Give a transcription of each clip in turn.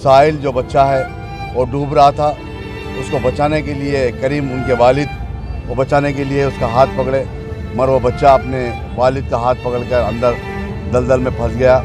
साहिल जो बच्चा है वो डूब रहा था, उसको बचाने के लिए करीम उनके वालिद वो बचाने के लिए उसका हाथ पकड़े, मगर वो बच्चा अपने वालिद का हाथ पकड़कर अंदर दलदल में फंस गया।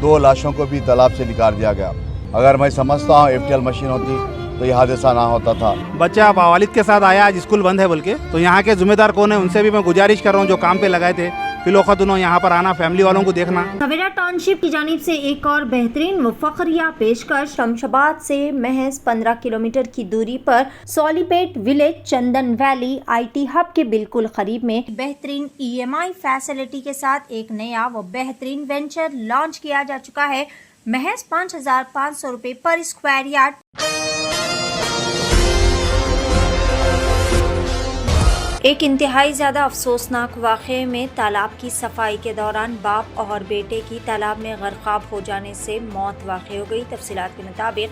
दो लाशों को भी तालाब से निकाल दिया गया। अगर मैं समझता हूँ FTL मशीन होती तो ये हादसा ना होता था। बच्चा वालिद के साथ आया, आज स्कूल बंद है बोल के, तो यहाँ के जिम्मेदार कौन है उनसे भी मैं गुजारिश कर रहा हूँ जो काम पे लगाए थे फिलोखतुनो यहाँ पर आना, फैमिली वालों को देखना। सवेरा टाउनशिप की जानिब से एक और बेहतरीन व फखरिया पेशकश। शमशाबाद से महज 15 किलोमीटर की दूरी पर Solipet village Chandan valley IT hub के बिल्कुल करीब में बेहतरीन EMI फैसिलिटी के साथ एक नया व बेहतरीन वेंचर लॉन्च किया जा चुका है। महज 5,500 रुपए पर स्क्वायर यार्ड। एक इंतहाई ज़्यादा अफसोसनाक वाक़े में तालाब की सफाई के दौरान बाप और बेटे की तालाब में गर्काब हो जाने से मौत वाक़ हो गई। तफसीलात के मुताबिक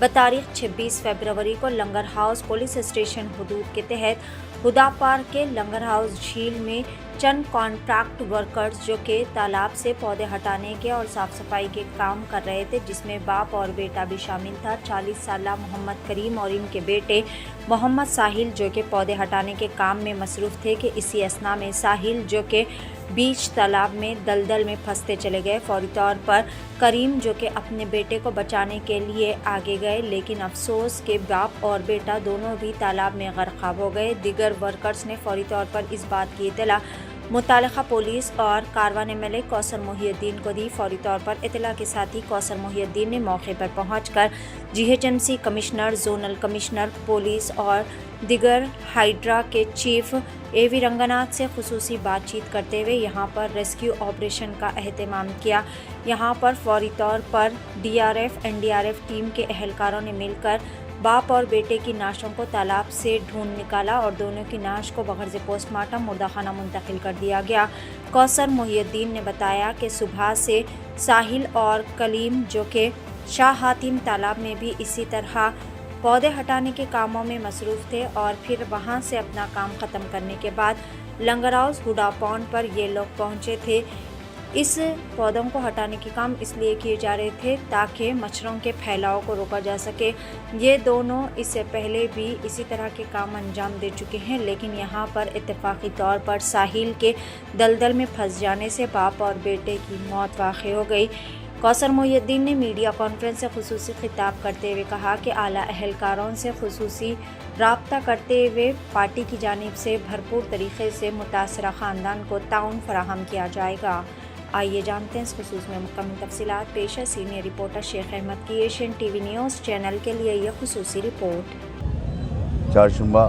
बतारीख 26 फरवरी को लंगर हाउस पुलिस स्टेशन हदूद के तहत हुदा पार्क के लंगर हाउस झील में चंद कॉन्ट्रैक्ट वर्कर्स जो के तालाब से पौधे हटाने के और साफ सफाई के काम कर रहे थे, जिसमें बाप और बेटा भी शामिल था। 40 साला मोहम्मद करीम और इनके बेटे मोहम्मद साहिल जो के पौधे हटाने के काम में मसरूफ़ थे कि इसी असना में साहिल जो के बीच तालाब में दलदल में फंसते चले गए। फौरी तौर पर करीम जो कि अपने बेटे को बचाने के लिए आगे गए, लेकिन अफसोस के बाप और बेटा दोनों भी तालाब में गर्काब हो गए। दीगर वर्कर्स ने फौरी तौर पर इस बात की इत्तला मुतालिका पुलिस और कारवान MLA कौसर मोहिउद्दीन को दी। फौरी तौर पर इत्तला के साथ ही कौसर मोहिउद्दीन ने मौके पर पहुंचकर GHMC commissioner, zonal commissioner police और दिगर हाइड्रा के चीफ AV रंगनाथ से खुसूसी बातचीत करते हुए यहाँ पर रेस्क्यू ऑपरेशन का एहतमाम किया। यहाँ पर फौरी तौर पर DRF NDRF टीम के अहलकारों ने मिलकर बाप और बेटे की नाशों को तालाब से ढूंढ निकाला और दोनों की नाश को बगैर पोस्टमार्टम मुर्दाखाना मुंतकिल कर दिया गया। कौसर मोहिउद्दीन ने बताया कि सुबह से साहिल और कलीम जो के शाह हातिम तालाब में भी इसी तरह पौधे हटाने के कामों में मसरूफ़ थे और फिर वहां से अपना काम ख़त्म करने के बाद लंगर हाउस हुडा पॉन्ड पर ये लोग पहुंचे थे। इस पौधों को हटाने के काम इसलिए किए जा रहे थे ताकि मच्छरों के फैलाव को रोका जा सके। ये दोनों इससे पहले भी इसी तरह के काम अंजाम दे चुके हैं, लेकिन यहाँ पर इत्तेफाकी तौर पर साहिल के दलदल में फंस जाने से बाप और बेटे की मौत वाक़ हो गई। कौसर मोहिउद्दीन ने मीडिया कॉन्फ्रेंस से खुसूसी खिताब करते हुए कहा कि आला अहलकारों से खुसूसी राब्ता करते हुए पार्टी की जानिब से भरपूर तरीके से मुतासरा ख़ानदान को ताउन फराहम किया जाएगा। आइए जानते हैं इस खुसूस में मुकम्मल तफसीलात। पेश है सीनियर रिपोर्टर शेख अहमद की एशियन TV न्यूज़ चैनल के लिए यह खुसूसी रिपोर्ट। चारशुम्बा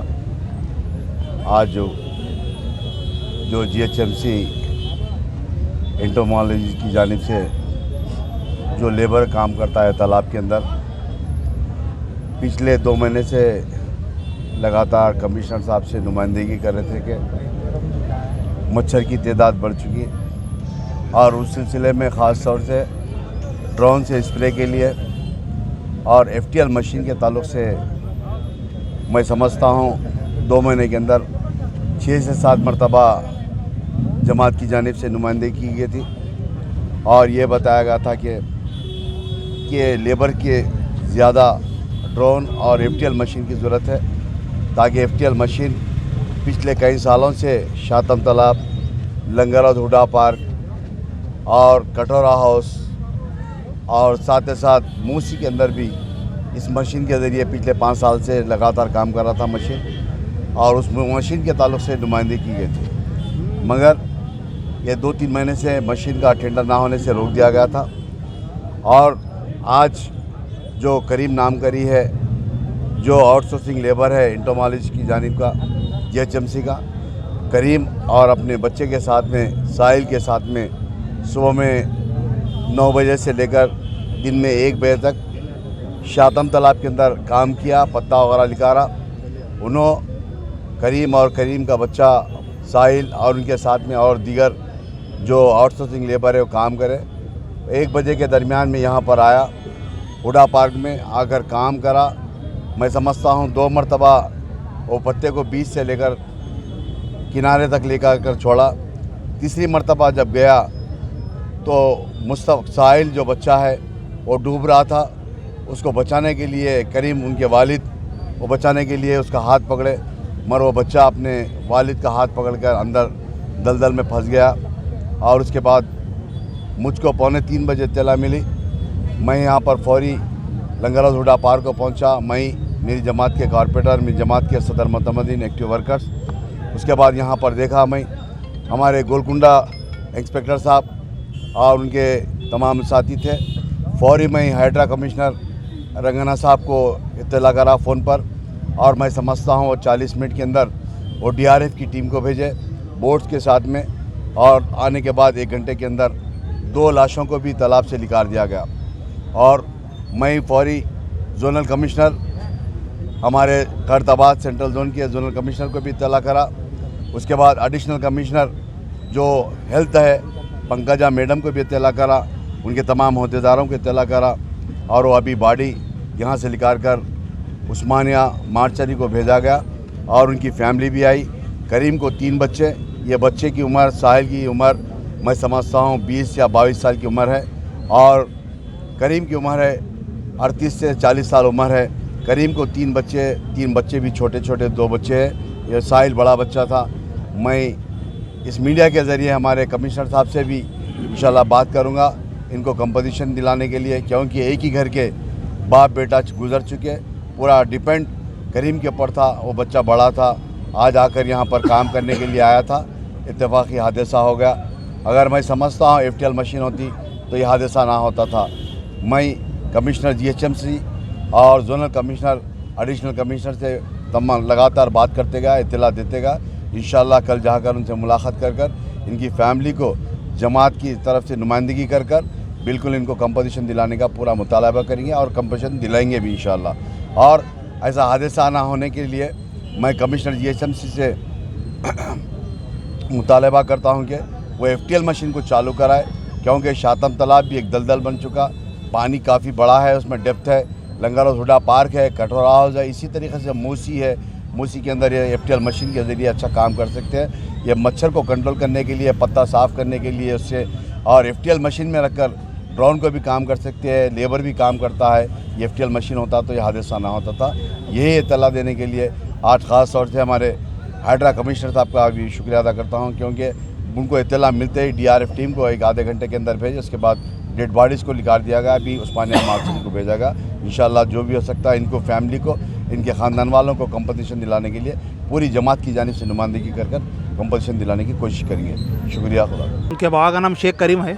आज जो GHMC एंटोमोलॉजी की जानिब से जो लेबर काम करता है तालाब के अंदर, पिछले 2 महीने से लगातार कमिश्नर साहब से नुमाइंदगी कर रहे थे कि मच्छर की तादाद बढ़ चुकी है और उस सिलसिले में ख़ास तौर से ड्रोन से स्प्रे के लिए और FTL मशीन के ताल्लुक़ से मैं समझता हूँ 2 महीने के अंदर 6 से 7 मरतबा जमात की जानिब से नुमाइंदगी की गई थी और ये बताया गया था कि लेबर के ज़्यादा ड्रोन और FTL मशीन की ज़रूरत है ताकि FTL मशीन पिछले कई सालों से शातम तालाब, लंगर हाउस हुडा पार्क और कटोरा हाउस और साथ ही साथ मूसी के अंदर भी इस मशीन के ज़रिए पिछले 5 साल से लगातार काम कर रहा था मशीन, और उस मशीन के ताल्लुक़ से नुमाइंदगी की गई थी, मगर ये 2-3 महीने से मशीन का टेंडर ना होने से रोक दिया गया था। और आज जो करीम नाम करी है, जो आउटसोर्सिंग लेबर है एंटोमोलॉजी की जानिब का GHMC का, करीम और अपने बच्चे के साथ में साहिल के साथ में सुबह में 9 बजे से लेकर दिन में 1 बजे तक शातम तालाब के अंदर काम किया, पत्ता वगैरह निकाला। करीम और करीम का बच्चा साहिल और उनके साथ में और दीगर जो आउटसोर्सिंग लेबर है वो काम करे। 1 बजे के दरमियान में यहाँ पर आया हुडा पार्क में आकर काम करा। मैं समझता हूँ 2 मरतबा वो पत्ते को बीच से लेकर किनारे तक लेकर छोड़ा। तीसरी मरतबा जब गया तो मुस्तफ़ा साहिल जो बच्चा है वो डूब रहा था। उसको बचाने के लिए करीम उनके वालिद वो बचाने के लिए उसका हाथ पकड़े, मगर वो बच्चा अपने वालिद का हाथ पकड़कर अंदर दलदल में फंस गया। और उसके बाद मुझको 2:45 बजे इत्तला मिली। मैं यहाँ पर फौरी लंगरहाउस हुडा पार्क को पहुँचा। मैं, मेरी जमात के कॉरपोरेटर, मेरी जमात के सदर मुतमदीन एक्टिव वर्कर्स। उसके बाद यहाँ पर देखा मैं हमारे गोलकुंडा इंस्पेक्टर साहब और उनके तमाम साथी थे। फौरी मैं हाइड्रा कमिश्नर रंगना साहब को इत्तला करा फ़ोन पर, और मैं समझता हूँ वो 40 मिनट के अंदर वो DRF की टीम को भेजे बोट्स के साथ में, और आने के बाद 1 घंटे के अंदर 2 लाशों को भी तालाब से निकाल दिया गया। और मैं फौरी जोनल कमिश्नर, हमारे खैरताबाद सेंट्रल जोन के जोनल कमिश्नर को भी इत्तला करा। उसके बाद एडिशनल कमिश्नर जो हेल्थ है पंकजा मैडम को भी इत्तला करा, उनके तमाम अहदेदारों को इत्तला करा, और वो अभी बॉडी यहाँ से निकाल कर उस्मानिया मार्चरी को भेजा गया। और उनकी फैमिली भी आई। करीम को 3 बच्चे, ये बच्चे की उम्र, साहिल की उम्र मैं समझता हूँ 20 या 22 साल की उम्र है, और करीम की उम्र है 38 से 40 साल उम्र है। करीम को 3 बच्चे भी छोटे छोटे 2 बच्चे हैं। ये साहिल बड़ा बच्चा था। मैं इस मीडिया के ज़रिए हमारे कमिश्नर साहब से भी इंशाल्लाह बात करूँगा इनको कंपोजिशन दिलाने के लिए, क्योंकि एक ही घर के बाप बेटा गुजर चुके। पूरा डिपेंड करीम के ऊपर था। वो बच्चा बड़ा था, आज आकर यहाँ पर काम करने के लिए आया था, इत्तेफाकी हादसा हो गया। अगर मैं समझता हूँ FTL मशीन होती तो ये हादसा ना होता था। मैं कमिश्नर GHMC और जोनल कमिश्नर, एडिशनल कमिश्नर से तमाम लगातार बात करते गया, इत्तला देते गया। इंशाल्लाह कल जाकर उनसे मुलाकात कर इनकी फैमिली को जमात की तरफ से नुमाइंदगी कर बिल्कुल इनको कंपोजिशन दिलाने का पूरा मुतालबा करेंगे, और कंपोजिशन दिलाएंगे भी इंशाल्लाह। और ऐसा हादसा ना होने के लिए मैं कमिश्नर GHMC से मुतालबा करता हूं कि वो FTL मशीन को चालू कराए, क्योंकि शातम तालाब भी एक दलदल बन चुका, पानी काफ़ी बड़ा है, उसमें डेप्थ है। लंगरहाउस हुडा पार्क है, कटोरा हाउस है, इसी तरीके से मूसी है। मूसी के अंदर ये FTL मशीन के ज़रिए अच्छा काम कर सकते हैं। ये मच्छर को कंट्रोल करने के लिए, पत्ता साफ़ करने के लिए उससे, और FTL मशीन में रखकर ड्रोन को भी काम कर सकते हैं, लेबर भी काम करता है। ये FTL मशीन होता तो ये हादसा ना होता था। यही इत्तला देने के लिए आज ख़ास तौर से हमारे हाइड्रा कमिश्नर साहब का भी शुक्रिया अदा करता हूँ, क्योंकि उनको इत्तला मिलते ही DRF टीम को 1 आधे घंटे के अंदर भेजे। उसके बाद डेड बॉडीज़ को निकाल दिया गया, अभी उस्मानिया मार्चरी को भेजा गया। इंशाल्लाह जो भी हो सकता है इनको, फैमिली को, इनके ख़ानदान वालों को कंपटीशन दिलाने के लिए पूरी जमात की जानिब से नुमाइंदगी कर कंपटीशन दिलाने की कोशिश करेंगे। शुक्रिया खुदा। उनके बाबा का नाम शेख करीम है,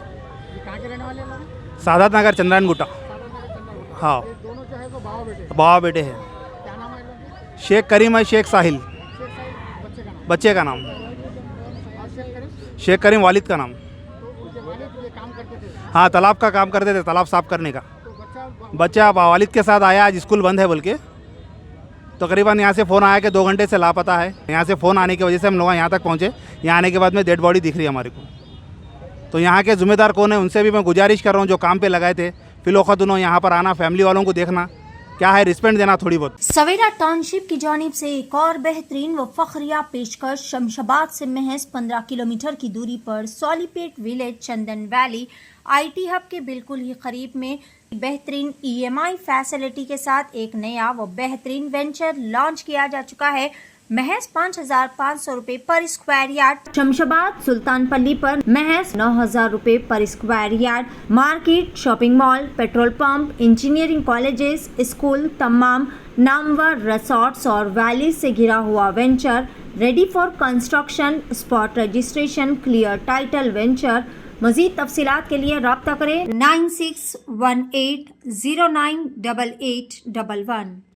सादात नगर चंद्रायन गुट्टा। हाँ, बाबा बेटे हैं। शेख करीम है, शेख साहिल बच्चे का नाम, शेख करीम वालिद का नाम। हाँ, तालाब का काम करते थे, तालाब साफ करने का। बच्चा वालिद के साथ आया, आज स्कूल बंद है बोल के। तकरीबन यहाँ से फ़ोन आया कि 2 घंटे से लापता है। यहाँ से फ़ोन आने की वजह से हम लोग यहाँ तक पहुँचे। यहाँ आने के बाद में डेड बॉडी दिख रही है हमारे को। तो यहाँ के ज़िम्मेदार कौन है, उनसे भी मैं गुजारिश कर रहा हूँ, जो काम पे लगाए थे, फिलौखत उन्होंने यहाँ पर आना, फैमिली वालों को देखना, क्या है रिस्पेक्ट देना थोड़ी बहुत। सवेरा टाउनशिप की जानिब से एक और बेहतरीन व फखरिया पेशकश। शमशाबाद से महज 15 किलोमीटर की दूरी पर Solipet village Chandan valley IT hub के बिल्कुल ही करीब में बेहतरीन EMI फैसिलिटी के साथ एक नया व बेहतरीन वेंचर लॉन्च किया जा चुका है। महज 5,500 रुपए पर स्क्वायर यार्ड। शमशाबाद सुल्तानपल्ली पर महज 9,000 रुपए पर square yard. Market, shopping mall, petrol pump, engineering colleges, school, तमाम नामवर रिसोर्ट्स और वैली से घिरा हुआ venture ready for construction. Spot registration, clear title venture. मजीद तफसीलात के लिए रब्ता करें 9618098811।